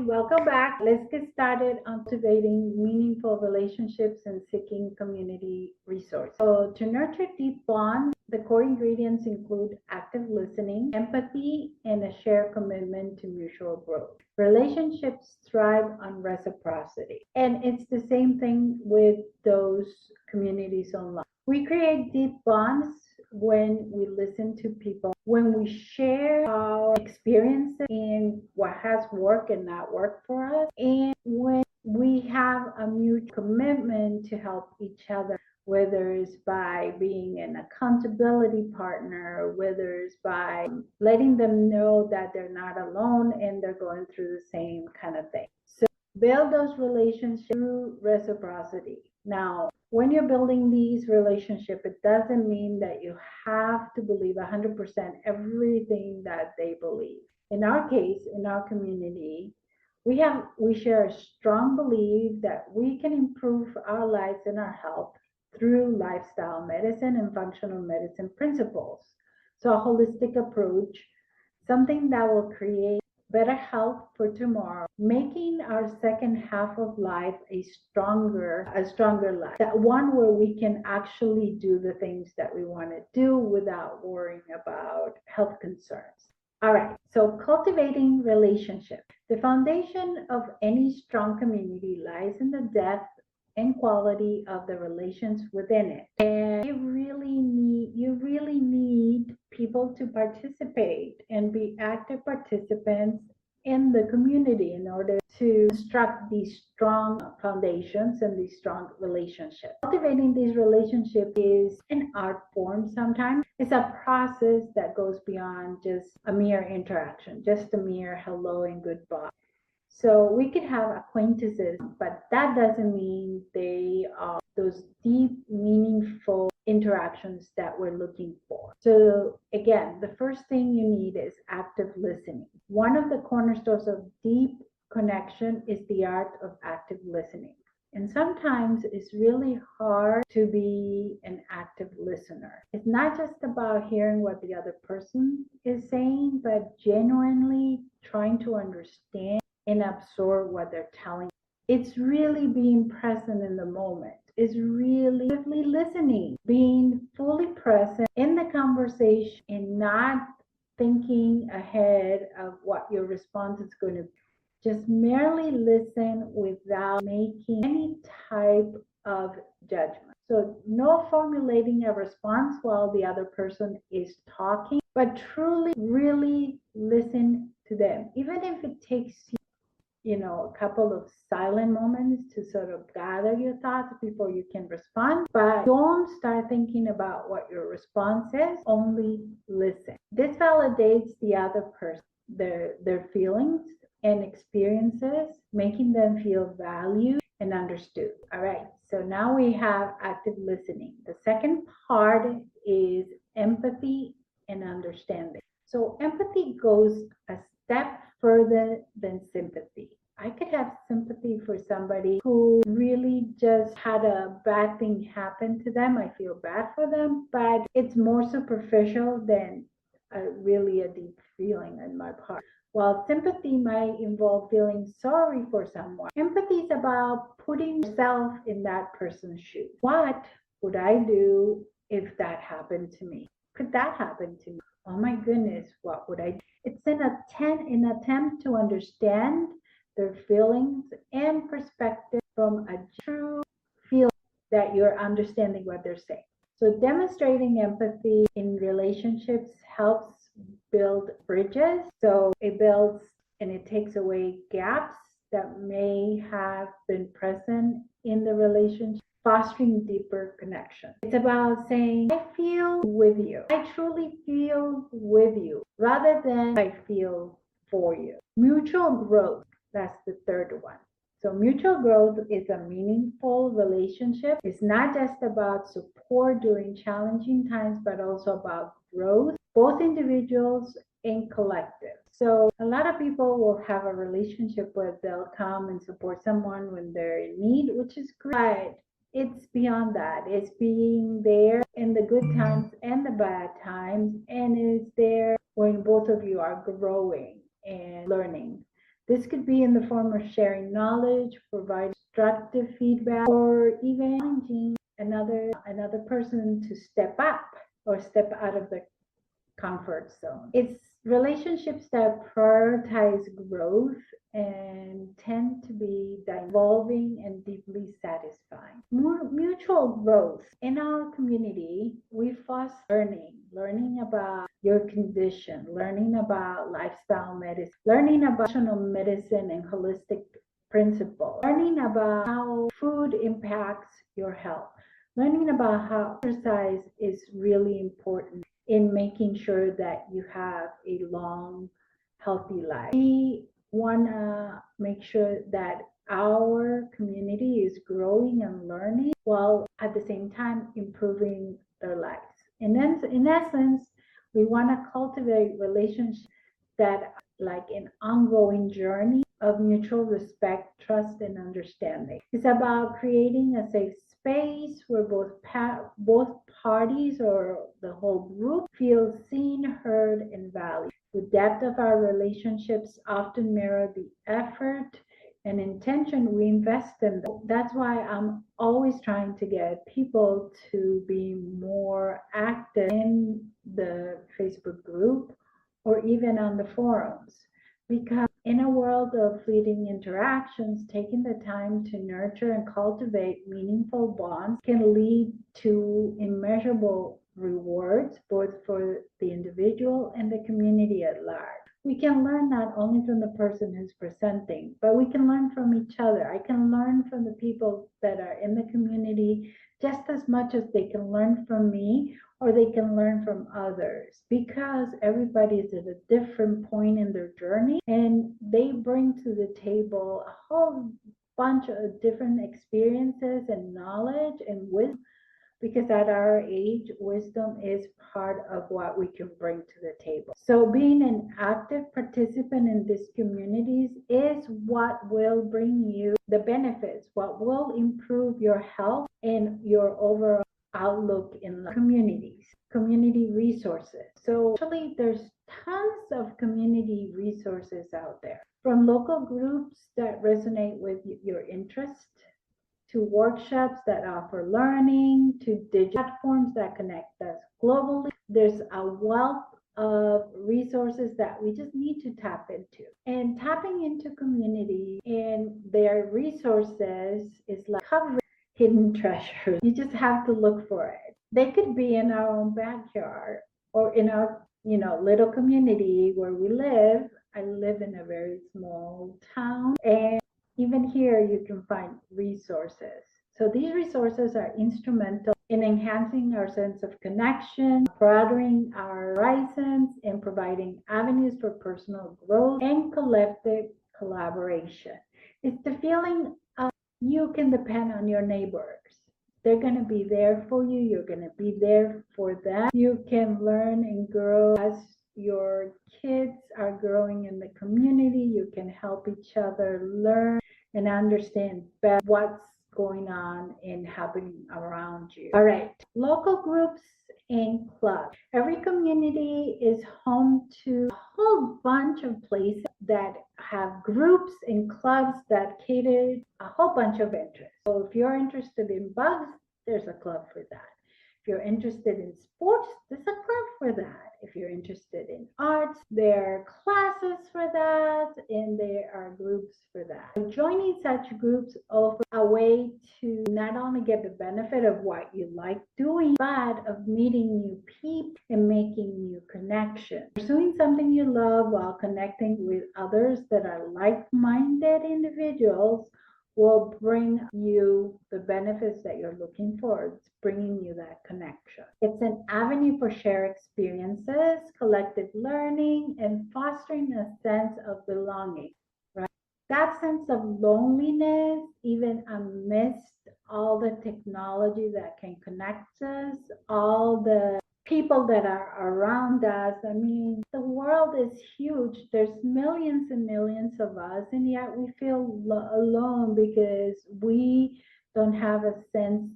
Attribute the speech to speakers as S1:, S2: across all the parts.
S1: welcome back. Let's get started on cultivating meaningful relationships and seeking community resources. So, to nurture deep bonds, the core ingredients include active listening, empathy, and a shared commitment to mutual growth. Relationships thrive on reciprocity, and it's the same thing with those communities online. We create deep bonds when we listen to people, when we share our experiences and what has worked and not worked for us, and when we have a mutual commitment to help each other, whether it's by being an accountability partner, whether it's by letting them know that they're not alone and they're going through the same kind of thing. So build those relationships through reciprocity. Now, when you're building these relationships, it doesn't mean that you have to believe 100% everything that they believe. In our case, in our community, we share a strong belief that we can improve our lives and our health through lifestyle medicine and functional medicine principles. So a holistic approach, something that will create better health for tomorrow, making our second half of life a stronger life. That one where we can actually do the things that we want to do without worrying about health concerns. All right, so cultivating relationships. The foundation of any strong community lies in the depth and quality of the relations within it. And you really need people to participate and be active participants in the community in order to construct these strong foundations and these strong relationships. Cultivating these relationships is an art form sometimes. It's a process that goes beyond just a mere interaction, just a mere hello and goodbye. So we could have acquaintances, but that doesn't mean they are those deep, meaningful interactions that we're looking for. So again, the first thing you need is active listening. One of the cornerstones of deep connection is the art of active listening. And sometimes it's really hard to be an active listener. It's not just about hearing what the other person is saying, but genuinely trying to understand and absorb what they're telling. It's really being present in the moment. It's really listening, being fully present in the conversation and not thinking ahead of what your response is going to be. Just merely listen without making any type of judgment. So no formulating a response while the other person is talking, but truly, really listen to them. Even if it takes a couple of silent moments to sort of gather your thoughts before you can respond. But don't start thinking about what your response is, only listen. This validates the other person, their feelings and experiences, making them feel valued and understood. All right, so now we have active listening. The second part is empathy and understanding. So empathy goes a step further than sympathy. I could have sympathy for somebody who really just had a bad thing happen to them. I feel bad for them, but it's more superficial than really a deep feeling in my part. While sympathy might involve feeling sorry for someone, empathy is about putting yourself in that person's shoes. What would I do if that happened to me? Could that happen to me? Oh my goodness, what would I do? It's an attempt to understand their feelings and perspective from a true feeling that you're understanding what they're saying. So demonstrating empathy in relationships helps build bridges. So it builds and it takes away gaps that may have been present in the relationship, fostering deeper connection. It's about saying, I feel with you. I truly feel with you, rather than I feel for you. Mutual growth, that's the third one. So mutual growth is a meaningful relationship. It's not just about support during challenging times, but also about growth, both individuals and collective. So a lot of people will have a relationship where they'll come and support someone when they're in need, which is great. It's beyond that. It's being there in the good times and the bad times, and it's there when both of you are growing and learning. This could be in the form of sharing knowledge, providing constructive feedback, or even challenging another person to step up or step out of their comfort zone. It's relationships that prioritize growth and tend to be evolving and deeply satisfying. More mutual growth. In our community, we foster learning about your condition, learning about lifestyle medicine, learning about functional medicine and holistic principles, learning about how food impacts your health, learning about how exercise is really important in making sure that you have a long, healthy life. We want to make sure that our community is growing and learning while at the same time improving their lives. And then, in essence, we want to cultivate relationships that like an ongoing journey of mutual respect, trust, and understanding. It's about creating a safe space where both parties or the whole group feel seen, heard, and valued. The depth of our relationships often mirror the effort and intention we invest in them. That's why I'm always trying to get people to be more active in the Facebook group or even on the forums. Because in a world of fleeting interactions, taking the time to nurture and cultivate meaningful bonds can lead to immeasurable rewards, both for the individual and the community at large. We can learn not only from the person who's presenting, but we can learn from each other. I can learn from the people that are in the community just as much as they can learn from me or they can learn from others, because everybody is at a different point in their journey and they bring to the table a whole bunch of different experiences and knowledge and wisdom, because at our age, wisdom is part of what we can bring to the table. So being an active participant in these communities is what will bring you the benefits, what will improve your health and your overall outlook in communities, community resources. So actually there's tons of community resources out there, from local groups that resonate with your interest, to workshops that offer learning, to digital platforms that connect us globally. There's a wealth of resources that we just need to tap into. And tapping into community and their resources is like covering hidden treasures. You just have to look for it. They could be in our own backyard or in our, little community where we live. I live in a very small town, and even here you can find resources. So these resources are instrumental in enhancing our sense of connection, broadening our horizons, and providing avenues for personal growth and collective collaboration. It's the feeling of you can depend on your neighbors. They're going to be there for you. You're going to be there for them. You can learn and grow as your kids are growing in the community. You can help each other learn and understand better what's going on and happening around you. All right, local groups and clubs. Every community is home to a whole bunch of places that have groups and clubs that cater a whole bunch of interests. So if you're interested in bugs, there's a club for that. If you're interested in sports, there's a club for that. If you're interested in arts, there are classes for that, and there are groups for that. Joining such groups offers a way to not only get the benefit of what you like doing, but of meeting new people and making new connections. Pursuing something you love while connecting with others that are like-minded individuals will bring you the benefits that you're looking for. It's bringing you that connection. It's an avenue for shared experiences, collective learning, and fostering a sense of belonging, right? That sense of loneliness, even amidst all the technology that can connect us, all the people that are around us. I mean, the world is huge. There's millions and millions of us, and yet we feel alone because we don't have a sense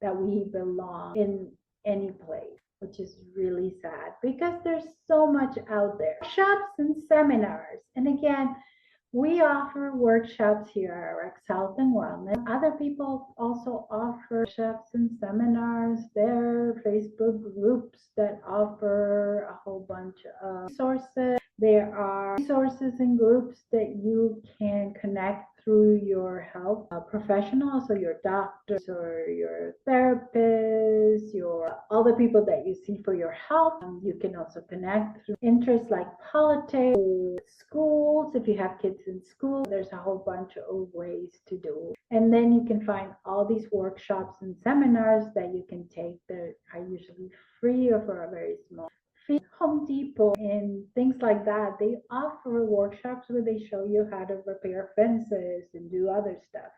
S1: that we belong in any place, which is really sad because there's so much out there. Shops and seminars. And again, We offer workshops here at Rex Health and Wellness. Other people also offer workshops and seminars. There are Facebook groups that offer a whole bunch of resources. There are resources and groups that you can connect through your health professionals, so your doctors or your therapists, your all the people that you see for your health. You can also connect through interests like politics, schools. If you have kids in school, there's a whole bunch of ways to do it. And then you can find all these workshops and seminars that you can take that are usually free or for a very small fee. Home Depot and things like that, they offer workshops where they show you how to repair fences and do other stuff.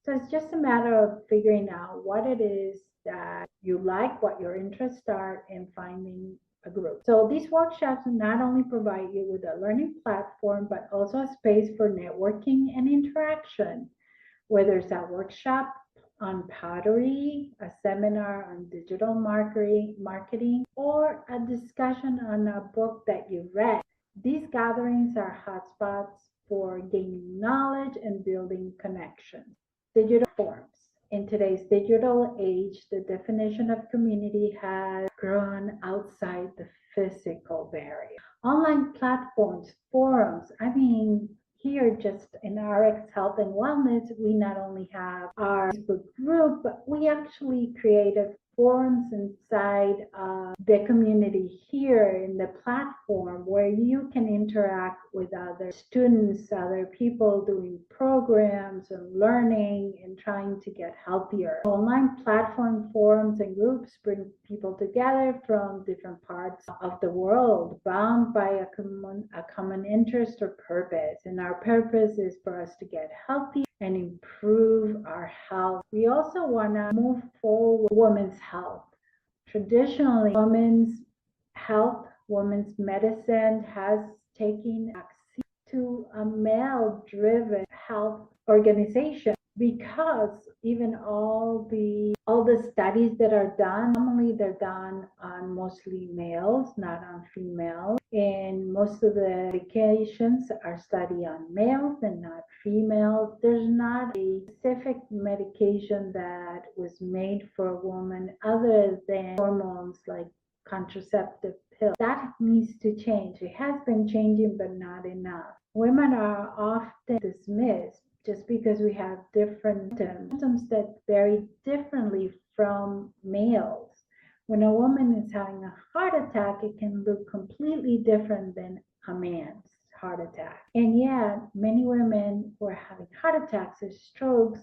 S1: So it's just a matter of figuring out what it is that you like, what your interests are, and finding a group. So these workshops not only provide you with a learning platform, but also a space for networking and interaction, whether it's a workshop on pottery, a seminar on digital marketing, or a discussion on a book that you read. These gatherings are hotspots for gaining knowledge and building connections. Digital forms. In today's digital age, the definition of community has grown outside the physical barrier. Online platforms, forums, here just in RX Health and Wellness, we not only have our Facebook group, but we actually created forums inside the community here in the platform where you can interact with other students, other people doing programs and learning and trying to get healthier. Online platform forums and groups bring people together from different parts of the world, bound by a common interest or purpose. And our purpose is for us to get healthy and improve our health. We also want to move forward women's health. Traditionally, women's health, women's medicine has taken access to a male-driven health organization because even all the studies that are done, normally they're done on mostly males, not on females. And most of the medications are studied on males and not females. There's not a specific medication that was made for a woman other than hormones like contraceptive pills. That needs to change. It has been changing, but not enough. Women are often dismissed just because we have different symptoms that vary differently from males. When a woman is having a heart attack, it can look completely different than a man's heart attack. And yet, many women who are having heart attacks or strokes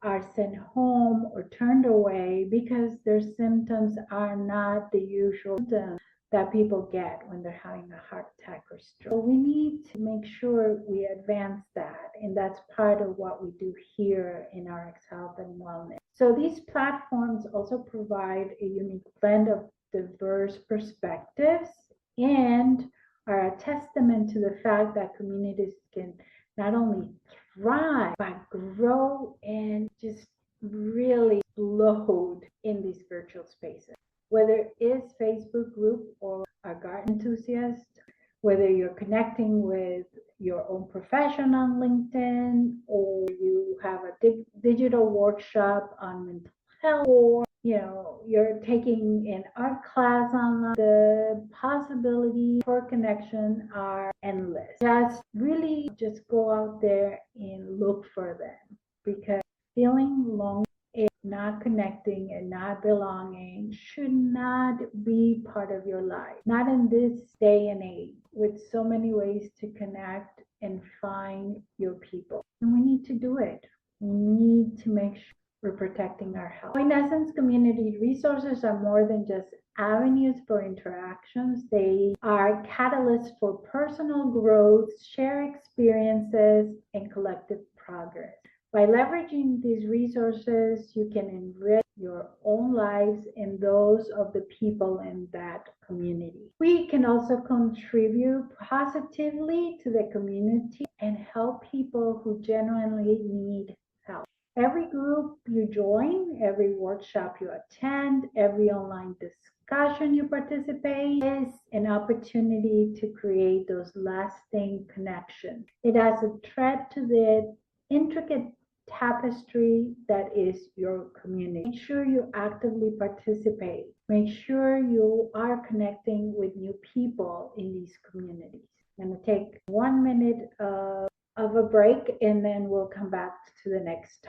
S1: are sent home or turned away because their symptoms are not the usual symptoms that people get when they're having a heart attack or stroke. So we need to make sure we advance that, and that's part of what we do here in RX Health and Wellness. So these platforms also provide a unique blend of diverse perspectives and are a testament to the fact that communities can not only thrive, but grow and just really explode in these virtual spaces. Whether it's Facebook group or a garden enthusiast, whether you're connecting with your own profession on LinkedIn, or you have a digital workshop on mental health, or you're taking an art class online, the possibilities for connection are endless. Just go out there and look for them, because feeling lonely, not connecting and not belonging should not be part of your life. Not in this day and age with so many ways to connect and find your people. And we need to do it. We need to make sure we're protecting our health. In essence, community resources are more than just avenues for interactions. They are catalysts for personal growth, shared experiences, and collective progress. By leveraging these resources, you can enrich your own lives and those of the people in that community. We can also contribute positively to the community and help people who genuinely need help. Every group you join, every workshop you attend, every online discussion you participate is an opportunity to create those lasting connections. It adds a thread to the intricate tapestry that is your community. Make sure you actively participate. Make sure you are connecting with new people in these communities. I'm going to take 1 minute of a break and then we'll come back to the next